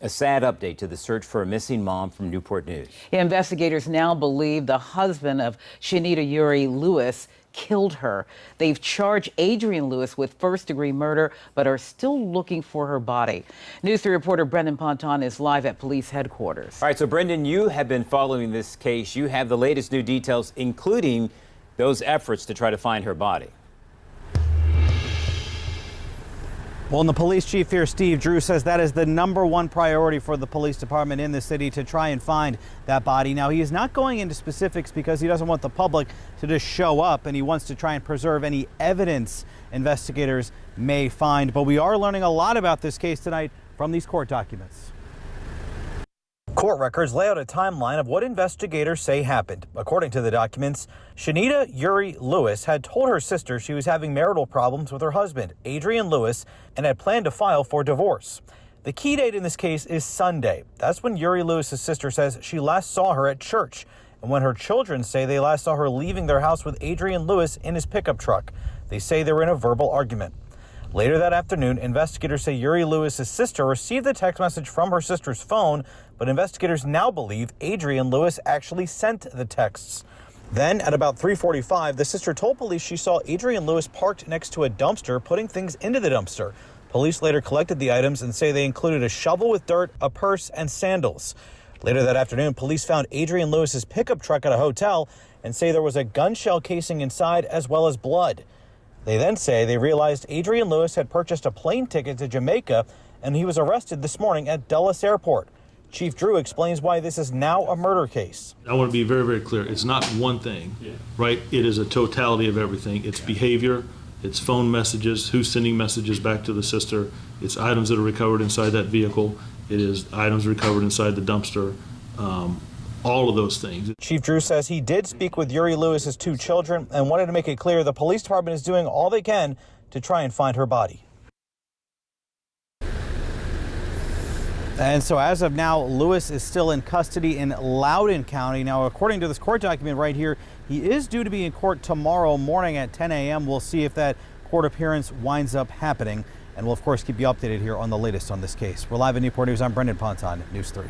A sad update to the search for a missing mom from Newport News. Investigators now believe the husband of Shanita Yuri Lewis killed her. They've charged Adrian Lewis with first-degree murder, but are still looking for her body. News 3 reporter Brendan Ponton is live at police headquarters. All right, so Brendan, you have been following this case. You have the latest new details, including those efforts to try to find her body. Well, and the police chief here, Steve Drew, says that is the #1 priority for the police department in the city to try and find that body. Now, he is not going into specifics because he doesn't want the public to just show up, and he wants to try and preserve any evidence investigators may find. But we are learning a lot about this case tonight from these court documents. Court records lay out a timeline of what investigators say happened. According to the documents, Shanita Yuri Lewis had told her sister she was having marital problems with her husband, Adrian Lewis, and had planned to file for divorce. The key date in this case is Sunday. That's when Yuri Lewis's sister says she last saw her at church, and when her children say they last saw her leaving their house with Adrian Lewis in his pickup truck. They say they were in a verbal argument. Later that afternoon, investigators say Yuri Lewis's sister received the text message from her sister's phone, but investigators now believe Adrian Lewis actually sent the texts. Then, at about 3:45, the sister told police she saw Adrian Lewis parked next to a dumpster, putting things into the dumpster. Police later collected the items and say they included a shovel with dirt, a purse, and sandals. Later that afternoon, police found Adrian Lewis's pickup truck at a hotel and say there was a gun shell casing inside as well as blood. They then say they realized Adrian Lewis had purchased a plane ticket to Jamaica, and he was arrested this morning at Dulles Airport. Chief Drew explains why this is now a murder case. I want to be very, very clear. It's not one thing, right? It is a totality of everything. It's behavior, it's phone messages, who's sending messages back to the sister, it's items that are recovered inside that vehicle, it is items recovered inside the dumpster, all of those things. Chief Drew says he did speak with Yuri Lewis's 2 children and wanted to make it clear the police department is doing all they can to try and find her body. And so as of now, Lewis is still in custody in Loudoun County. Now, according to this court document right here, he is due to be in court tomorrow morning at 10 a.m. We'll see if that court appearance winds up happening. And we'll, of course, keep you updated here on the latest on this case. We're live in Newport News. I'm Brendan Ponton, News 3.